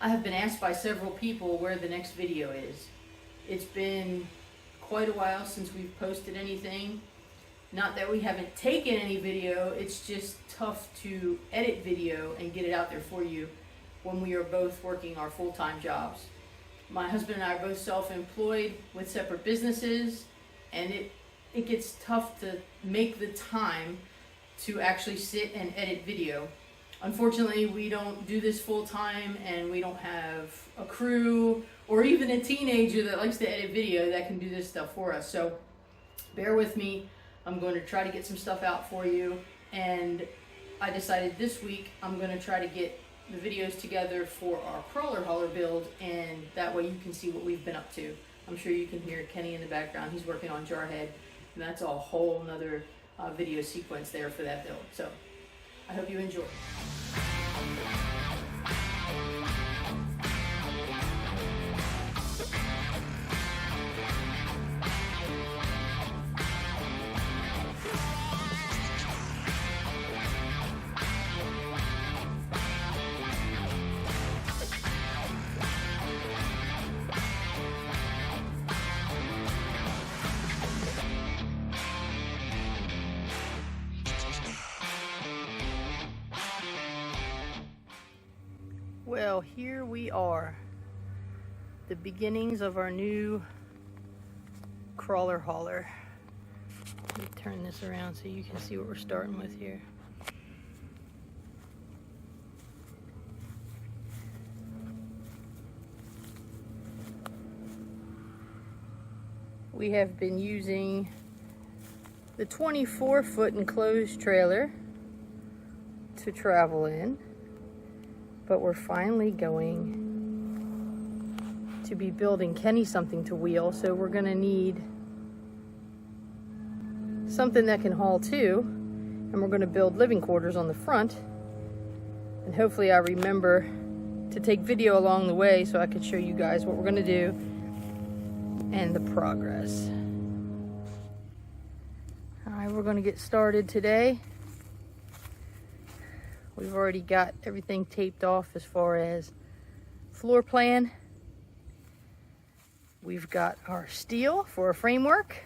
I have been asked by several people where the next video is. It's been quite a while since we've posted anything. Not that we haven't taken any video, it's just tough to edit video and get it out there for you when we are both working our full-time jobs. My husband and I are both self-employed with separate businesses, and it gets tough to make the time to actually sit and edit video. Unfortunately, we don't do this full-time, and we don't have a crew or even a teenager that likes to edit video that can do this stuff for us. So bear with me. I'm going to try to get some stuff out for you, and I decided this week I'm going to try to get the videos together for our crawler hauler build, and that way you can see what we've been up to. I'm sure you can hear Kenny in the background. He's working on Jarhead, and that's a whole nother video sequence there for that build. So I hope you enjoy. Well, here we are, the beginnings of our new crawler hauler. Let me turn this around so you can see what we're starting with here. We have been using the 24-foot enclosed trailer to travel in. But we're finally going to be building Kenny something to wheel, so we're gonna need something that can haul too, and we're gonna build living quarters on the front. And hopefully I remember to take video along the way so I can show you guys what we're gonna do and the progress. All right, we're gonna get started today. We've already got everything taped off as far as floor plan. We've got our steel for a framework.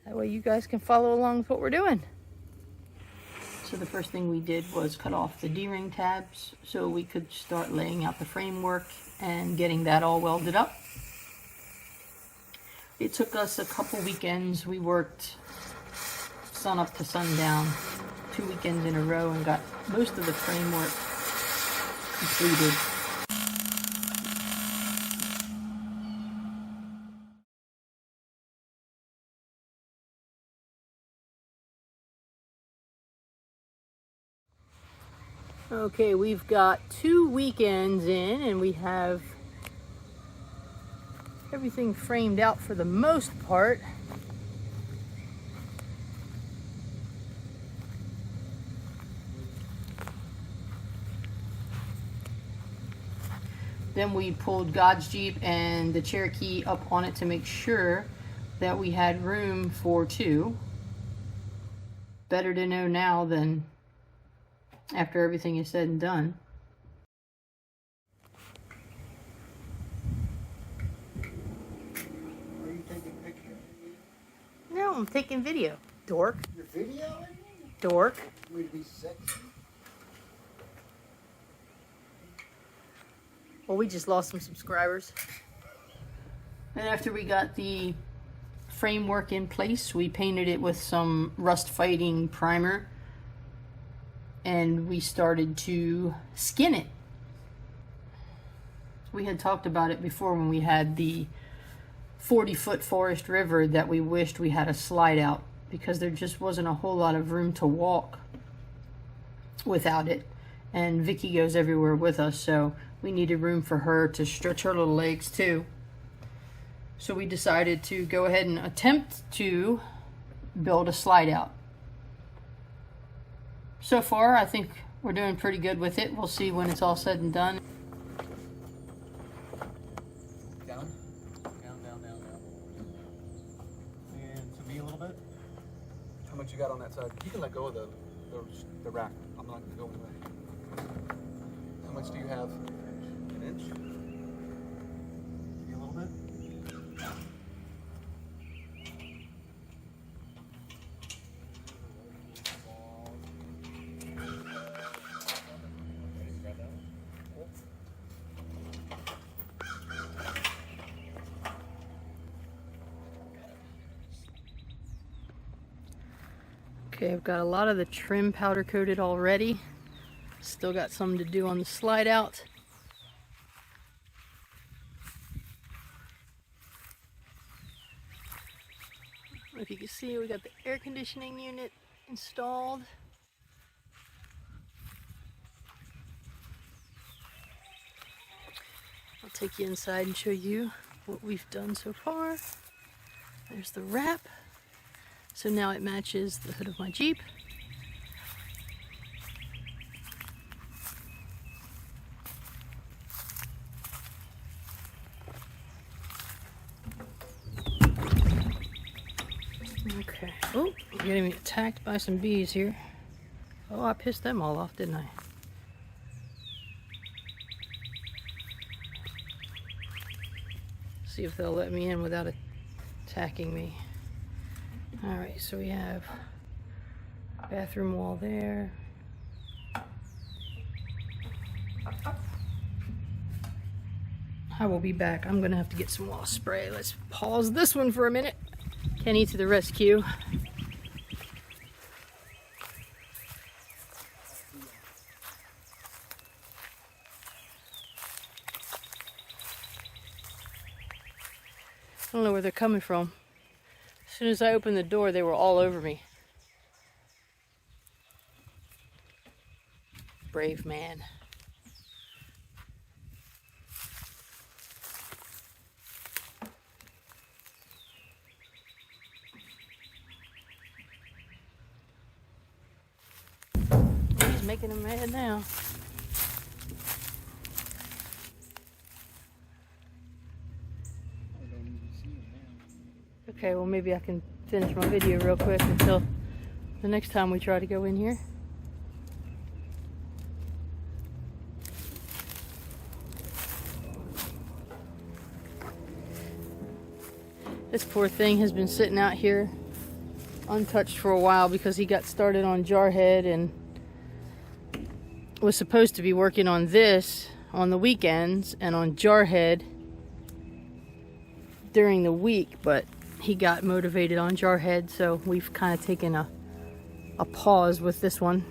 That way you guys can follow along with what we're doing. So the first thing we did was cut off the D-ring tabs so we could start laying out the framework and getting that all welded up. It took us a couple weekends. We worked sun up to sundown, 2 weekends in a row, and got most of the framework completed. Okay, we've got 2 weekends in, and we have everything framed out for the most part. Then we pulled God's Jeep and the Cherokee up on it to make sure that we had room for 2. Better to know now than after everything is said and done. No, I'm taking video. Dork. You're videoing? Dork. You need to be sexy. Well, we just lost some subscribers. And after we got the framework in place, we painted it with some rust fighting primer. And we started to skin it. We had talked about it before when we had the 40-foot forest river that we wished we had a slide out because there just wasn't a whole lot of room to walk without it. And Vicky goes everywhere with us, so we needed room for her to stretch her little legs too. So we decided to go ahead and attempt to build a slide out. So far, I think we're doing pretty good with it. We'll see when it's all said and done. Down. And to me a little bit. How much you got on that side? You can let go of the rack. I'm not gonna go away. How much do you have? An inch? Give you a little bit? Okay, I've got a lot of the trim powder coated already. Still got some to do on the slide out. If you can see, we got the air conditioning unit installed. I'll take you inside and show you what we've done so far. There's the wrap. So now it matches the hood of my Jeep. Okay. Oh, I'm getting attacked by some bees here. Oh, I pissed them all off, didn't I? See if they'll let me in without attacking me. Alright, so we have bathroom wall there. I will be back. I'm gonna have to get some wasp spray. Let's pause this one for a minute. Kenny to the rescue. I don't know where they're coming from. As soon as I opened the door, they were all over me. Brave man. He's making him mad now. Okay, well maybe I can finish my video real quick until the next time we try to go in here. This poor thing has been sitting out here untouched for a while because he got started on Jarhead and was supposed to be working on this on the weekends and on Jarhead during the week, but he got motivated on Jarhead, so we've kind of taken a pause with this one.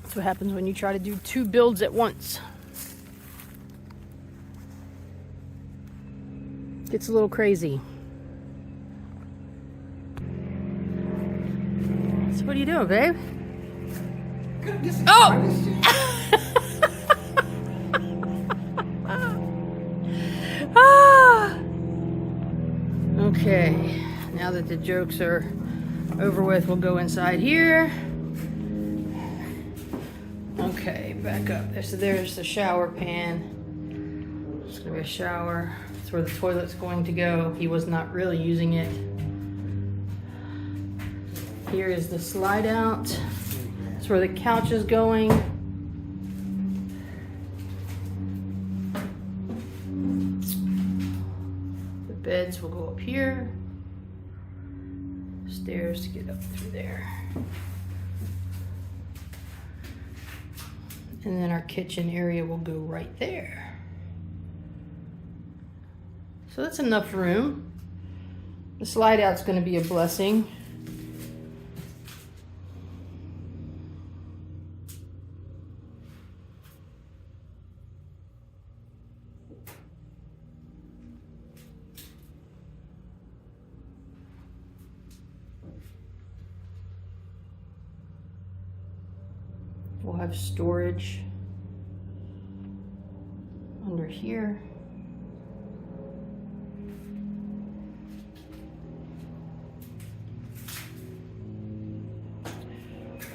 That's what happens when you try to do 2 builds at once. Gets a little crazy. So what are you doing, babe? Oh! Okay, now that the jokes are over with, we'll go inside here. Okay, back up. So there's the shower pan. It's gonna be a shower. That's where the toilet's going to go. He was not really using it. Here is the slide out. That's where the couch is going. The beds will go up here. Stairs to get up through there. And then our kitchen area will go right there. So that's enough room. The slide out's going to be a blessing. We'll have storage under here.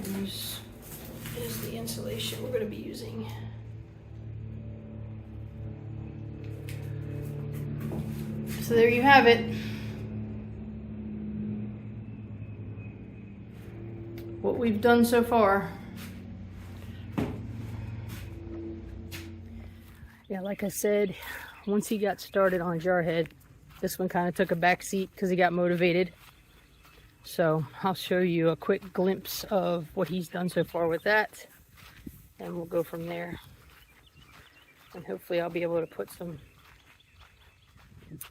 And this is the insulation we're going to be using. So there you have it. What we've done so far. Yeah, like I said, once he got started on Jarhead, this one kind of took a back seat because he got motivated. So I'll show you a quick glimpse of what he's done so far with that, and we'll go from there. And hopefully I'll be able to put some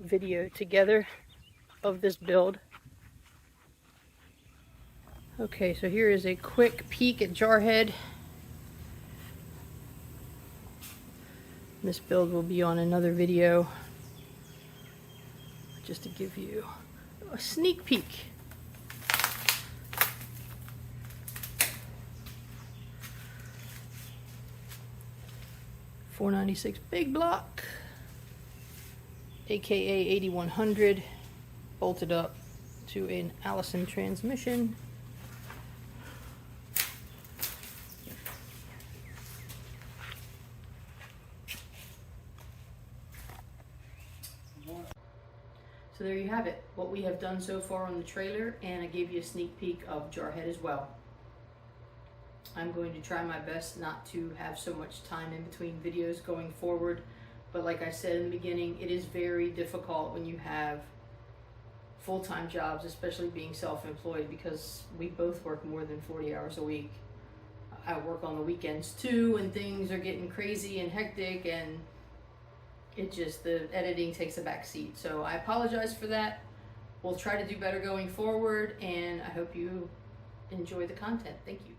video together of this build. Okay, so here is a quick peek at Jarhead. This build will be on another video, just to give you a sneak peek. .496 big block, aka 8100, bolted up to an Allison transmission. So there you have it, what we have done so far on the trailer, and I gave you a sneak peek of Jarhead as well. I'm going to try my best not to have so much time in between videos going forward, but like I said in the beginning, it is very difficult when you have full-time jobs, especially being self-employed, because we both work more than 40 hours a week. I work on the weekends too, and things are getting crazy and hectic, and it just, the editing takes a back seat. So I apologize for that. We'll try to do better going forward, and I hope you enjoy the content. Thank you.